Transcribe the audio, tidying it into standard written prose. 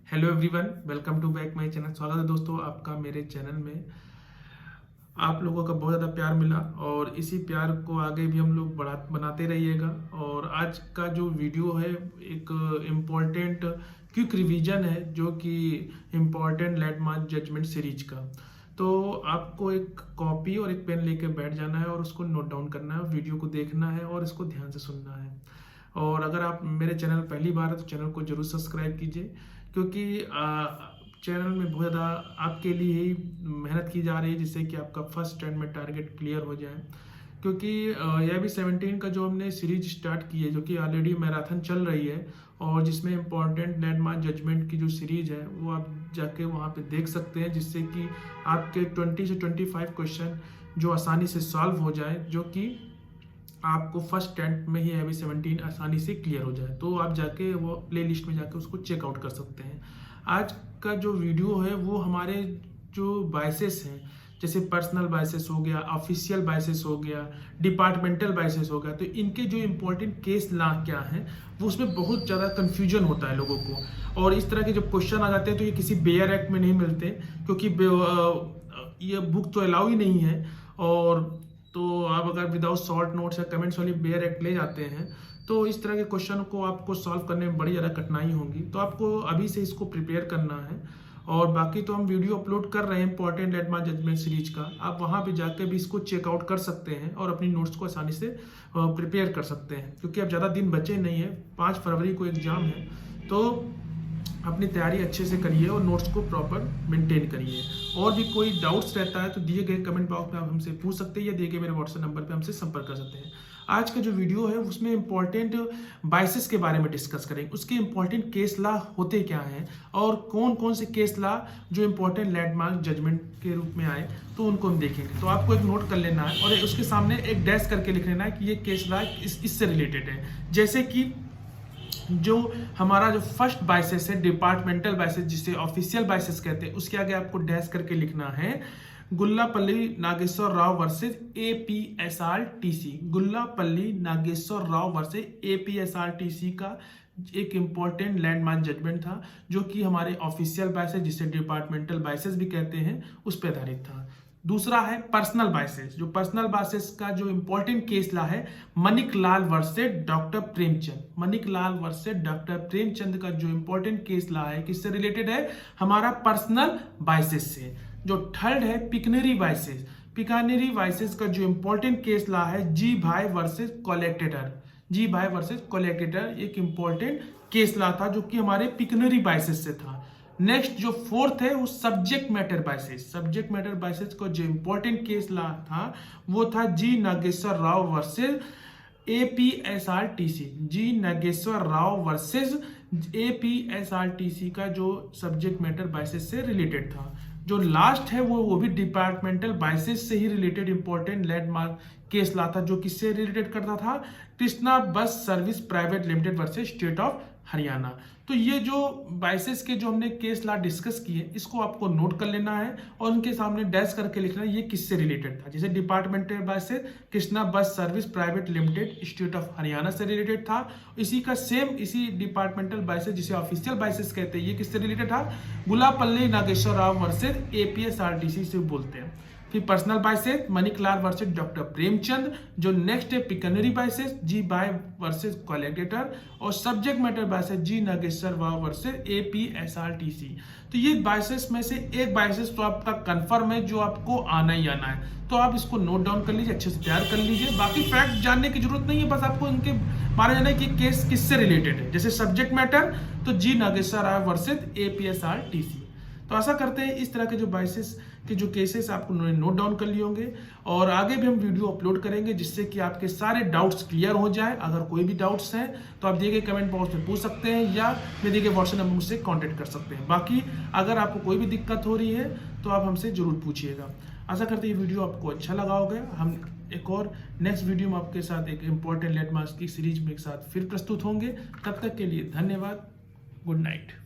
Hello everyone, welcome to back my channel. स्वागत है दोस्तों आपका मेरे चैनल में। आप लोगों का बहुत ज़्यादा प्यार मिला और इसी प्यार को आगे भी हम लोग बनाते रहिएगा। और आज का जो वीडियो है एक इम्पॉर्टेंट क्विक रिवीजन है जो कि इम्पॉर्टेंट लैंडमार्क जजमेंट सीरीज का। तो आपको एक कॉपी और एक पेन लेके बैठ जाना है और उसको नोट डाउन करना है, वीडियो को देखना है और इसको ध्यान से सुनना है। और अगर आप मेरे चैनल पहली बार है तो चैनल को जरूर सब्सक्राइब कीजिए, क्योंकि चैनल में बहुत ज़्यादा आपके लिए ही मेहनत की जा रही है जिससे कि आपका फर्स्ट टाइम में टारगेट क्लियर हो जाए। क्योंकि यह भी 17 का जो हमने सीरीज स्टार्ट की है, जो कि ऑलरेडी मैराथन चल रही है और जिसमें इम्पॉर्टेंट लैंडमार्क जजमेंट की जो सीरीज है वो आप जाके वहाँ पे देख सकते हैं, जिससे कि आपके 20 से 25 क्वेश्चन जो आसानी से सॉल्व हो जाए, जो कि आपको फर्स्ट अटेम्प्ट में ही अभी 17 आसानी से क्लियर हो जाए। तो आप जाके वो प्ले लिस्ट में जाके उसको चेकआउट कर सकते हैं। आज का जो वीडियो है वो हमारे जो बायसेस हैं, जैसे पर्सनल बायसेस हो गया, ऑफिशियल बायसेस हो गया, डिपार्टमेंटल बायसेस हो गया, तो इनके जो इम्पोर्टेंट केस लॉ क्या है वो उसमें बहुत ज़्यादा कन्फ्यूजन होता है लोगों को। और इस तरह के जब क्वेश्चन आ जाते हैं तो ये किसी बेयर एक्ट में नहीं मिलते, क्योंकि ये बुक तो अलाउ ही नहीं है। और तो आप अगर विदाउट शॉर्ट नोट्स या कमेंट्स वाली बेयर एक्ट ले जाते हैं तो इस तरह के क्वेश्चन को आपको सॉल्व करने में बड़ी ज़्यादा कठिनाई होगी। तो आपको अभी से इसको प्रिपेयर करना है। और बाकी तो हम वीडियो अपलोड कर रहे हैं इंपॉर्टेंट लैंडमार्क जजमेंट सीरीज का, आप वहाँ पे जाकर भी इसको चेकआउट कर सकते हैं और अपनी नोट्स को आसानी से प्रिपेयर कर सकते हैं। क्योंकि अब ज़्यादा दिन बचे नहीं है, 5 फरवरी को एग्जाम है, तो अपनी तैयारी अच्छे से करिए और नोट्स को प्रॉपर मेंटेन करिए। और भी कोई डाउट्स रहता है तो दिए गए कमेंट बॉक्स में आप हमसे पूछ सकते हैं या दिए गए मेरे व्हाट्सएप नंबर पे हमसे संपर्क कर सकते हैं। आज का जो वीडियो है उसमें इंपॉर्टेंट बायसेस के बारे में डिस्कस करेंगे, उसके इंपॉर्टेंट केस लॉ होते क्या हैं और कौन कौन से केस लॉ जो इंपॉर्टेंट लैंडमार्क जजमेंट के रूप में आए तो उनको हम देखेंगे। तो आपको एक नोट कर लेना है और उसके सामने एक डैश करके लिख लेना है कि ये केस लॉ इससे रिलेटेड है। जैसे कि जो हमारा जो फर्स्ट बायसेस है डिपार्टमेंटल बायसेस, जिसे ऑफिशियल बायसेस कहते हैं, उसके आगे आपको डैश करके लिखना है Gullapalli Nageswara Rao versus APSRTC. Gullapalli Nageswara Rao versus APSRTC का एक इंपॉर्टेंट लैंडमार्क जजमेंट था, जो कि हमारे ऑफिशियल बायसेस, जिसे डिपार्टमेंटल बायसेस भी कहते हैं, उस पर आधारित था। दूसरा है पर्सनल बायसेस। जो पर्सनल बायसेस का जो इंपॉर्टेंट केस ला है Maniklal versus doctor Premchand. Maneklal versus doctor Premchand का जो इंपॉर्टेंट केस ला है किससे रिलेटेड है, हमारा पर्सनल बायसेस से। जो थर्ड है पिकनरी बायसेस। पिकानरी बायसेस का जो इंपॉर्टेंट केस ला है जी भाई वर्सेस कोलेक्टेटर। जी भाई वर्सेस कोलेक्टेटर एक इंपॉर्टेंट केस ला था जो कि हमारे पिकनरी बायसेस से था। नेक्स्ट जो फोर्थ है वो subject matter biases. Subject matter biases का जो इंपॉर्टेंट केस ला था वो था जी नागेश्वर राव वर्सेस एपीएसआरटीसी। जी नागेश्वर राव वर्सेस एपीएसआरटीसी का जो सब्जेक्ट मैटर बायसेस से रिलेटेड था। जो लास्ट है वो भी डिपार्टमेंटल बायसेस से ही रिलेटेड इंपॉर्टेंट लैंडमार्क केस ला था, जो किससे रिलेटेड करता था, Krishna bus service private limited versus state of Haryana. तो ये जो बायसेस के जो हमने केस ला डिस्कस किए इसको आपको नोट कर लेना है और उनके सामने डैश करके लिखना है ये किससे रिलेटेड था। जैसे departmental biases Krishna bus service private limited state of Haryana से रिलेटेड था। इसी का सेम इसी डिपार्टमेंटल बायसेस जिसे ऑफिशियल बायसेस कहते हैं, ये किससे रिलेटेड था, गुल्लापल्ली नागेश्वर राव वर्सेस एपीएसआरटीसी से बोलते हैं। फिर personal biases Maneklal versus doctor Premchand. जो नेक्स्ट है पिकनरी बायसेस जी भाई वर्सेस कोलेक्टेटर। और सब्जेक्ट मैटर बायसेस जी नागेश्वर राव वर्सेस एपीएसआरटीसी। तो ये बायसेस में से एक बायसेस तो आपका कंफर्म है जो आपको आना ही आना है, तो आप इसको नोट डाउन कर लीजिए, अच्छे से तैयार कर लीजिए। बाकी फैक्ट जानने की जरूरत नहीं है, बस आपको इनके बारे में जानना है कि केस किससे रिलेटेड है। जैसे सब्जेक्ट मैटर तो जी नागेश्वर राव वर्सेस एपीएसआरटीसी। तो आशा करते हैं इस तरह के जो बायसेस के जो केसेस आपको नोट डाउन कर लिए होंगे और आगे भी हम वीडियो अपलोड करेंगे जिससे कि आपके सारे डाउट्स क्लियर हो जाए। अगर कोई भी डाउट्स हैं तो आप दिए गए कमेंट बॉक्स में पूछ सकते हैं या मेरे दिए गए व्हाट्सएप नंबर मुझसे कांटेक्ट कर सकते हैं। बाकी अगर आपको कोई भी दिक्कत हो रही है तो आप हमसे जरूर पूछिएगा। आशा करते हैं ये वीडियो आपको अच्छा लगा होगा। हम एक और नेक्स्ट वीडियो में आपके साथ एक इंपॉर्टेंट लैंडमार्क की सीरीज में एक साथ फिर प्रस्तुत होंगे। तब तक के लिए धन्यवाद। Good night.